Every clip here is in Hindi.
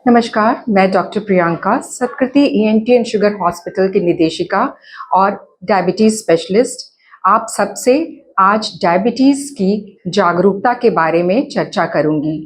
नमस्कार, मैं doctor Priyanka Satkriti ENT and sugar hospital की निदेशिका और डायबिटीज़ स्पेशलिस्ट आप सबसे आज डायबिटीज़ की जागरूकता के बारे में चर्चा करूंगी।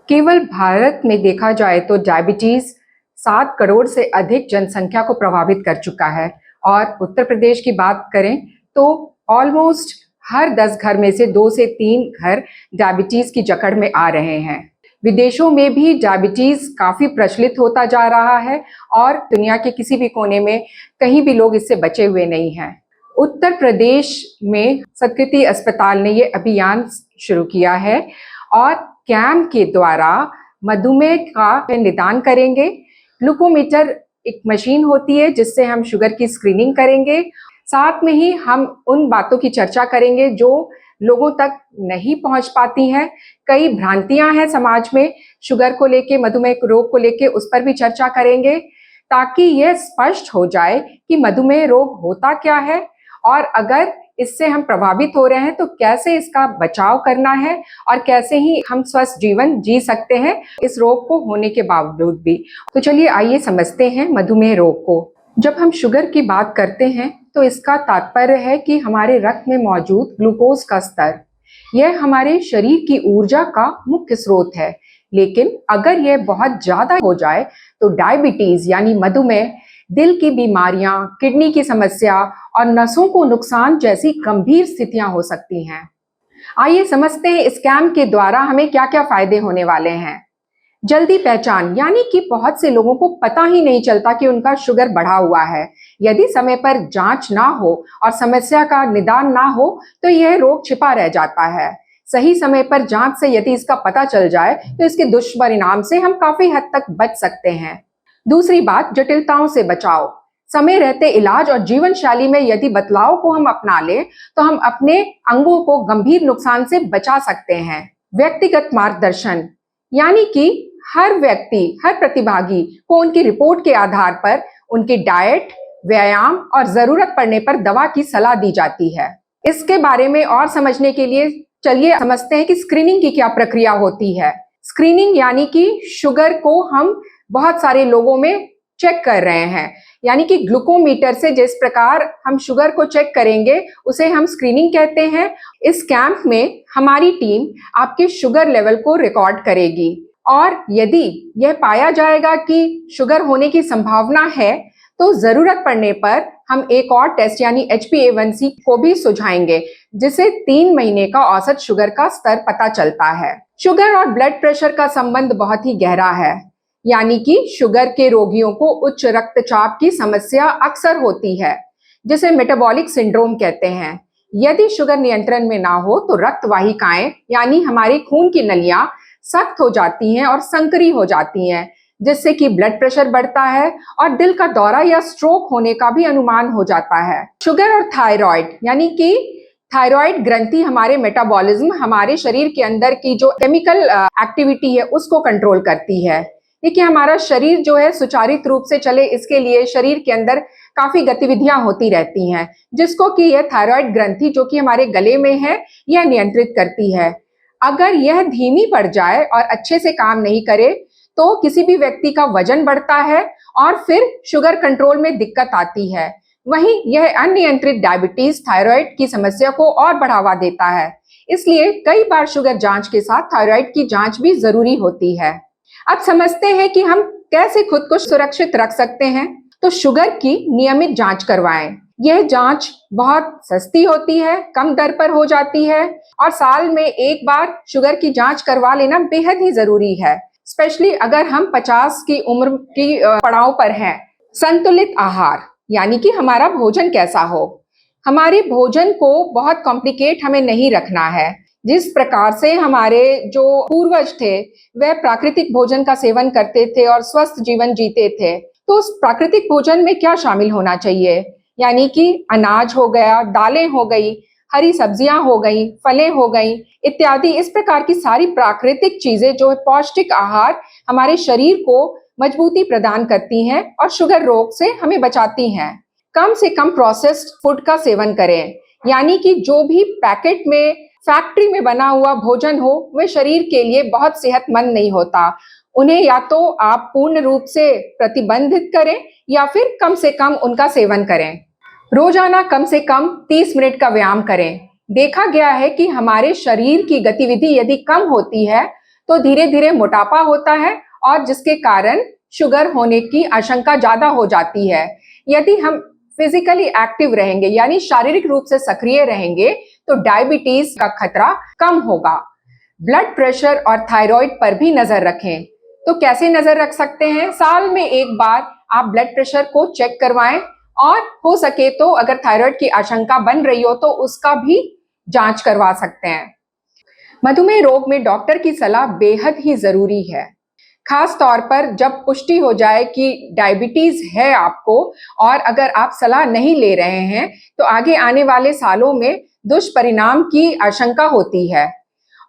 केवल भारत में देखा जाए तो डायबिटीज़ 7 करोड़ से अधिक जनसंख्या को प्रभावित कर चुका है और उत्तर प्रदेश की बात करें तो ऑलमोस्ट हर 10 घर में से 2 से 3 घर डायबिटीज़ की जकड़ में आ रहे हैं। विदेशों में भी डायबिटीज काफी प्रचलित होता जा रहा है और दुनिया के किसी भी कोने में कहीं भी लोग इससे बचे हुए नहीं हैं। उत्तर प्रदेश में सतकृति अस्पताल ने ये अभियान शुरू किया है और कैंप के द्वारा मधुमेह का निदान करेंगे। ग्लूकोमीटर एक मशीन होती है जिससे हम शुगर की स्क्रीनिंग करेंगे। साथ में ही हम उन बातों की चर्चा करेंगे जो लोगों तक नहीं पहुंच पाती हैं। कई भ्रांतियां हैं समाज में शुगर को लेके, मधुमेह रोग को लेके, उस पर भी चर्चा करेंगे ताकि यह स्पष्ट हो जाए कि मधुमेह रोग होता क्या है और अगर इससे हम प्रभावित हो रहे हैं तो कैसे इसका बचाव करना है और कैसे ही हम स्वस्थ जीवन जी सकते हैं इस रोग को होने के बावजूद भी। तो चलिए आइए समझते हैं मधुमेह रोग को। जब हम शुगर की बात करते हैं तो इसका तात्पर्य है कि हमारे रक्त में मौजूद ग्लूकोज का स्तर, यह हमारे शरीर की ऊर्जा का मुख्य स्रोत है। लेकिन अगर यह बहुत ज्यादा हो जाए तो डायबिटीज यानी मधुमेह, दिल की बीमारियां, किडनी की समस्या और नसों को नुकसान जैसी गंभीर स्थितियां हो सकती हैं। आइए समझते हैं इस कैंप के द्वारा हमें क्या क्या फायदे होने वाले हैं। जल्दी पहचान, यानी कि बहुत से लोगों को पता ही नहीं चलता कि उनका शुगर बढ़ा हुआ है। यदि समय पर जांच ना हो और समस्या का निदान ना हो तो यह रोग छिपा रह जाता है। सही समय पर जांच से यदि इसका पता चल जाए तो इसके दुष्परिणाम से हम काफी हद तक बच सकते हैं। दूसरी बात, जटिलताओं से बचाव। समय रहते इलाज और जीवन शैली में यदि बदलाव को हम अपना लें तो हम अपने अंगों को गंभीर नुकसान से बचा सकते हैं। व्यक्तिगत मार्गदर्शन, यानी कि हर व्यक्ति, हर प्रतिभागी को उनकी रिपोर्ट के आधार पर उनकी डाइट, व्यायाम और जरूरत पड़ने पर दवा की सलाह दी जाती है। इसके बारे में और समझने के लिए चलिए समझते हैं कि स्क्रीनिंग की क्या प्रक्रिया होती है। स्क्रीनिंग यानी कि शुगर को हम बहुत सारे लोगों में चेक कर रहे हैं, यानी कि ग्लूकोमीटर से जिस प्रकार हम शुगर को चेक करेंगे उसे हम स्क्रीनिंग कहते हैं। इस कैंप में हमारी टीम आपके शुगर लेवल को रिकॉर्ड करेगी और यदि यह पाया जाएगा कि शुगर होने की संभावना है तो जरूरत पड़ने पर हम एक और टेस्ट यानी HbA1c को भी सुझाएंगे, जिससे 3 महीने का औसत शुगर का स्तर पता चलता है। शुगर और ब्लड प्रेशर का संबंध बहुत ही गहरा है, यानी कि शुगर के रोगियों को उच्च रक्तचाप की समस्या अक्सर होती है, जिसे मेटाबॉलिक सिंड्रोम कहते हैं। यदि शुगर नियंत्रण में ना हो तो रक्त वाहिकाएं यानी हमारे खून की नलियां सख्त हो जाती हैं और संकरी हो जाती हैं, जिससे कि ब्लड प्रेशर बढ़ता है और दिल का दौरा या स्ट्रोक होने का भी अनुमान हो जाता है। शुगर और थायराइड, यानी कि थायराइड ग्रंथि हमारे मेटाबॉलिज्म, हमारे शरीर के अंदर की जो केमिकल एक्टिविटी है उसको कंट्रोल करती है। देखिए, हमारा शरीर जो है सुचारित रूप से चले इसके लिए शरीर के अंदर काफी गतिविधियां होती रहती हैं, जिसको कि यह थायराइड ग्रंथि जो कि हमारे गले में है यह नियंत्रित करती है। अगर यह धीमी पड़ जाए और अच्छे से काम नहीं करे तो किसी भी व्यक्ति का वजन बढ़ता है और फिर शुगर कंट्रोल में दिक्कत आती है। वहीं यह अनियंत्रित डायबिटीज थायराइड की समस्या को और बढ़ावा देता है। इसलिए कई बार शुगर जांच के साथ थायराइड की जांच भी जरूरी होती है। अब समझते हैं कि हम कैसे खुद को सुरक्षित रख सकते हैं। तो शुगर की नियमित जांच करवाएं। यह जांच बहुत सस्ती होती है, कम दर पर हो जाती है और साल में एक बार शुगर की जांच करवा लेना बेहद ही जरूरी है, स्पेशली अगर हम 50 की उम्र की पड़ाव पर हैं। संतुलित आहार, यानी कि हमारा भोजन कैसा हो। हमारे भोजन को बहुत कॉम्प्लिकेट हमें नहीं रखना है। जिस प्रकार से हमारे जो पूर्वज थे वह प्राकृतिक भोजन का सेवन करते थे और स्वस्थ जीवन जीते थे, तो उस प्राकृतिक भोजन में क्या शामिल होना चाहिए, यानी कि अनाज हो गया, दालें हो गई, हरी सब्जियां हो गई, फलें हो गई इत्यादि। इस प्रकार की सारी प्राकृतिक चीजें जो पौष्टिक आहार हमारे शरीर को मजबूती प्रदान करती हैं और शुगर रोग से हमें बचाती हैं। कम से कम प्रोसेस्ड फूड का सेवन करें, यानी कि जो भी पैकेट में, फैक्ट्री में बना हुआ भोजन हो वह शरीर के लिए बहुत सेहतमंद नहीं होता। उन्हें या तो आप पूर्ण रूप से प्रतिबंधित करें या फिर कम से कम उनका सेवन करें। रोजाना कम से कम 30 मिनट का व्यायाम करें। देखा गया है कि हमारे शरीर की गतिविधि यदि कम होती है तो धीरे धीरे मोटापा होता है और जिसके कारण शुगर होने की आशंका ज्यादा हो जाती है। यदि हम फिजिकली एक्टिव रहेंगे यानी शारीरिक रूप से सक्रिय रहेंगे तो डायबिटीज का खतरा कम होगा। ब्लड प्रेशर और थायराइड पर भी नजर रखें। तो कैसे नजर रख सकते हैं? साल में एक बार आप ब्लड प्रेशर को चेक करवाएं और हो सके तो अगर थायराइड की आशंका बन रही हो तो उसका भी जांच करवा सकते हैं। मधुमेह रोग में डॉक्टर की सलाह बेहद ही जरूरी है, खास तौर पर जब पुष्टि हो जाए कि डायबिटीज है आपको और अगर आप सलाह नहीं ले रहे हैं तो आगे आने वाले सालों में दुष्परिणाम की आशंका होती है।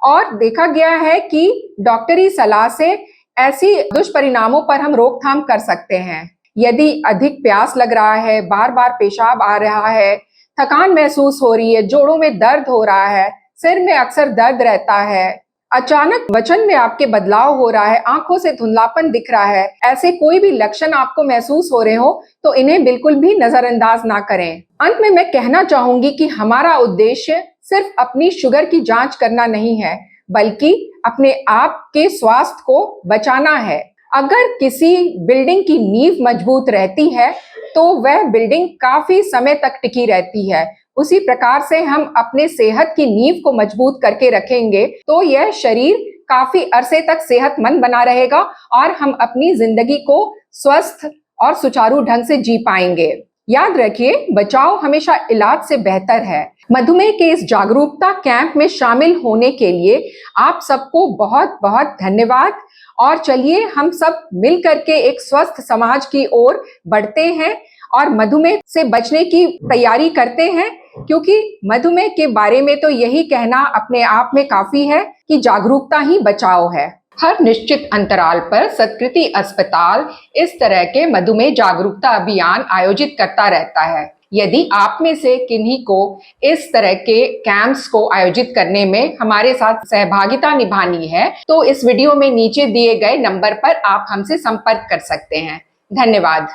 और देखा गया है कि डॉक्टरी सलाह से ऐसी दुष्परिणामों पर हम रोकथाम कर सकते हैं। यदि अधिक प्यास लग रहा है, बार बार पेशाब आ रहा है, थकान महसूस हो रही है, जोड़ों में दर्द हो रहा है, सिर में अक्सर दर्द रहता है, अचानक वजन में आपके बदलाव हो रहा है, आंखों से धुंधलापन दिख रहा है, ऐसे कोई भी लक्षण आपको महसूस हो रहे हो तो इन्हें बिल्कुल भी नजरअंदाज ना करें। अंत में मैं कहना चाहूंगी कि हमारा उद्देश्य सिर्फ अपनी शुगर की जांच करना नहीं है, बल्कि अपने आप के स्वास्थ्य को बचाना है। अगर किसी बिल्डिंग की नींव मजबूत रहती है तो वह बिल्डिंग काफी समय तक टिकी रहती है। उसी प्रकार से हम अपने सेहत की नींव को मजबूत करके रखेंगे तो यह शरीर काफी अरसे तक सेहतमंद बना रहेगा और हम अपनी जिंदगी को स्वस्थ और सुचारू ढंग से जी पाएंगे। याद रखिए, बचाव हमेशा इलाज से बेहतर है। मधुमेह के इस जागरूकता कैंप में शामिल होने के लिए आप सबको बहुत बहुत धन्यवाद और चलिए हम सब मिल करके एक स्वस्थ समाज की ओर बढ़ते हैं और मधुमेह से बचने की तैयारी करते हैं, क्योंकि मधुमेह के बारे में तो यही कहना अपने आप में काफी है कि जागरूकता ही बचाव है। हर निश्चित अंतराल पर सत्कृति अस्पताल इस तरह के मधुमेह जागरूकता अभियान आयोजित करता रहता है। यदि आप में से किन्हीं को इस तरह के कैंप्स को आयोजित करने में हमारे साथ सहभागिता निभानी है तो इस वीडियो में नीचे दिए गए नंबर पर आप हमसे संपर्क कर सकते हैं। धन्यवाद।